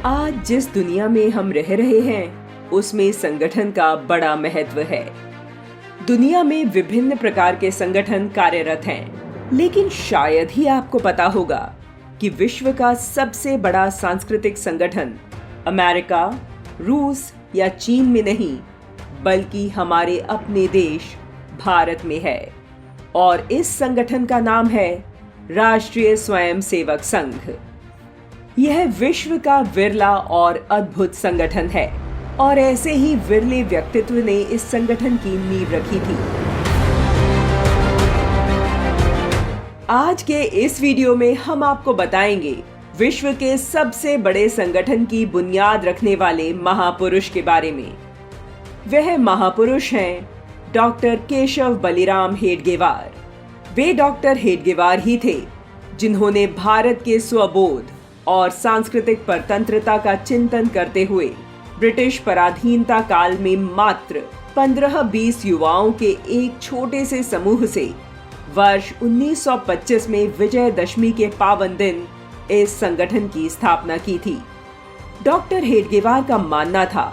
आज जिस दुनिया में हम रह रहे हैं उसमें संगठन का बड़ा महत्व है। दुनिया में विभिन्न प्रकार के संगठन कार्यरत हैं, लेकिन शायद ही आपको पता होगा कि विश्व का सबसे बड़ा सांस्कृतिक संगठन अमेरिका, रूस या चीन में नहीं, बल्कि हमारे अपने देश भारत में है। और इस संगठन का नाम है राष्ट्रीय स्वयंसेवक संघ। यह विश्व का विरला और अद्भुत संगठन है और ऐसे ही विरले व्यक्तित्व ने इस संगठन की नींव रखी थी। आज के इस वीडियो में हम आपको बताएंगे विश्व के सबसे बड़े संगठन की बुनियाद रखने वाले महापुरुष के बारे में। वह महापुरुष हैं डॉक्टर केशव बलिराम हेडगेवार। वे डॉक्टर हेडगेवार ही थे जिन्होंने भारत के स्वबोध और सांस्कृतिक परतंत्रता का चिंतन करते हुए ब्रिटिश पराधीनता काल में मात्र 15-20 युवाओं के एक छोटे से समूह से वर्ष 1925 में विजयदशमी के पावन दिन इस संगठन की स्थापना की थी। डॉक्टर हेडगेवार का मानना था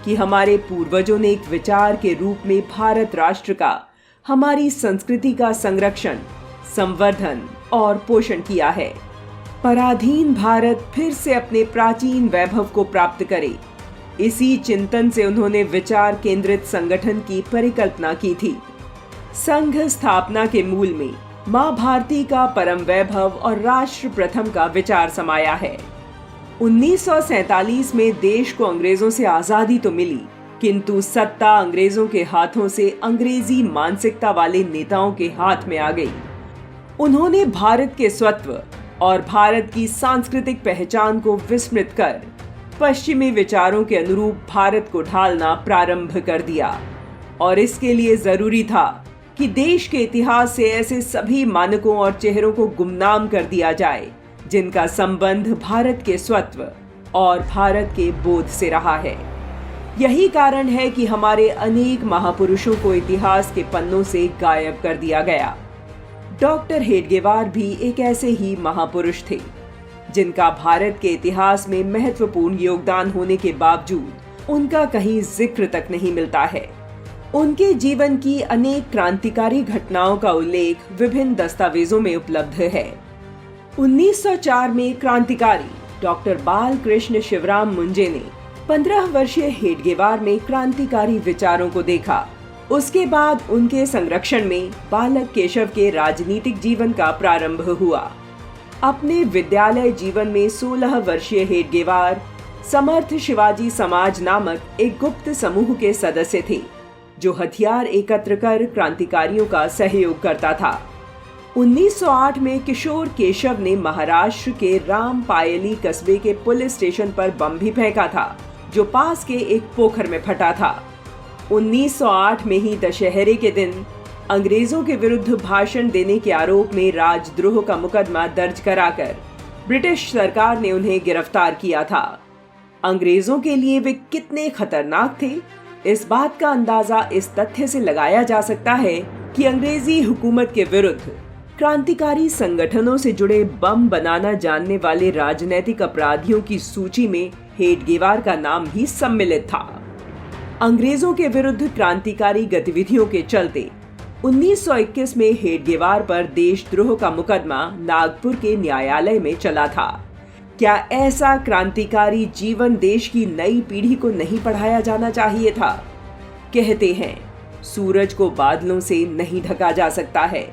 कि हमारे पूर्वजों ने एक विचार के रूप में भारत राष्ट्र का, हमारी संस्कृति का संरक्षण, संवर्धन और पोषण किया है। पराधीन भारत फिर से अपने प्राचीन वैभव को प्राप्त करे, इसी चिंतन से उन्होंने विचार केंद्रित संगठन की परिकल्पना की थी। संघ स्थापना के मूल में मां भारती का परम वैभव और राष्ट्र प्रथम का विचार समाया है। 1947 में देश को अंग्रेजों से आजादी तो मिली, किंतु सत्ता अंग्रेजों के हाथों से अंग्रेजी मानसिकता वाले नेताओं के हाथ में आ गई। उन्होंने भारत के स्वत्व और भारत की सांस्कृतिक पहचान को विस्मृत कर पश्चिमी विचारों के अनुरूप भारत को ढालना प्रारंभ कर दिया। और इसके लिए जरूरी था कि देश के इतिहास से ऐसे सभी मानकों और चेहरों को गुमनाम कर दिया जाए जिनका संबंध भारत के स्वत्व और भारत के बोध से रहा है। यही कारण है कि हमारे अनेक महापुरुषों को इतिहास के पन्नों से गायब कर दिया गया। डॉक्टर हेडगेवार भी एक ऐसे ही महापुरुष थे जिनका भारत के इतिहास में महत्वपूर्ण योगदान होने के बावजूद उनका कहीं जिक्र तक नहीं मिलता है। उनके जीवन की अनेक क्रांतिकारी घटनाओं का उल्लेख विभिन्न दस्तावेजों में उपलब्ध है। 1904 में क्रांतिकारी डॉक्टर बालकृष्ण शिवराम मुंजे ने 15 वर्षीय हेडगेवार में क्रांतिकारी विचारों को देखा। उसके बाद उनके संरक्षण में बालक केशव के राजनीतिक जीवन का प्रारंभ हुआ। अपने विद्यालय जीवन में 16 वर्षीय हेडगेवार समर्थ शिवाजी समाज नामक एक गुप्त समूह के सदस्य थे जो हथियार एकत्र कर क्रांतिकारियों का सहयोग करता था। 1908 में किशोर केशव ने महाराष्ट्र के रामपायली कस्बे के पुलिस स्टेशन पर बम भी फेंका था जो पास के एक पोखर में फटा था। 1908 में ही दशहरे के दिन अंग्रेजों के विरुद्ध भाषण देने के आरोप में राजद्रोह का मुकदमा दर्ज कराकर ब्रिटिश सरकार ने उन्हें गिरफ्तार किया था। अंग्रेजों के लिए वे कितने खतरनाक थे, इस बात का अंदाजा इस तथ्य से लगाया जा सकता है कि अंग्रेजी हुकूमत के विरुद्ध क्रांतिकारी संगठनों से जुड़े बम बनाना जानने वाले राजनैतिक अपराधियों की सूची में हेडगेवार का नाम भी सम्मिलित था। अंग्रेजों के विरुद्ध क्रांतिकारी गतिविधियों के चलते 1921 में हेडगेवार पर देशद्रोह का मुकदमा नागपुर के न्यायालय में चला था। क्या ऐसा क्रांतिकारी जीवन देश की नई पीढ़ी को नहीं पढ़ाया जाना चाहिए था? कहते हैं सूरज को बादलों से नहीं ढका जा सकता है।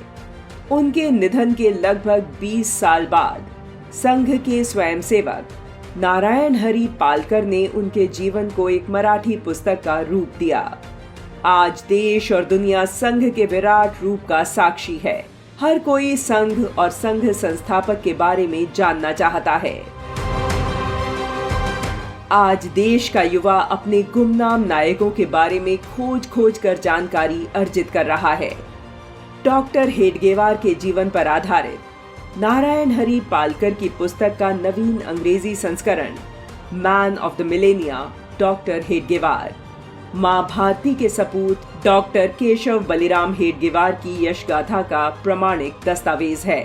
उनके निधन के लगभग 20 साल बाद संघ के स्वयंसेवक नारायण हरि पालकर ने उनके जीवन को एक मराठी पुस्तक का रूप दिया। आज देश और दुनिया संघ के विराट रूप का साक्षी है। हर कोई संघ और संघ संस्थापक के बारे में जानना चाहता है। आज देश का युवा अपने गुमनाम नायकों के बारे में खोज कर जानकारी अर्जित कर रहा है। डॉक्टर हेडगेवार के जीवन पर आधारित नारायण हरि पालकर की पुस्तक का नवीन अंग्रेजी संस्करण man of the millennia doctor Hedgewar मां भारती के सपूत डॉक्टर केशव बलिराम हेडगेवार की यश गाथा का प्रमाणिक दस्तावेज है।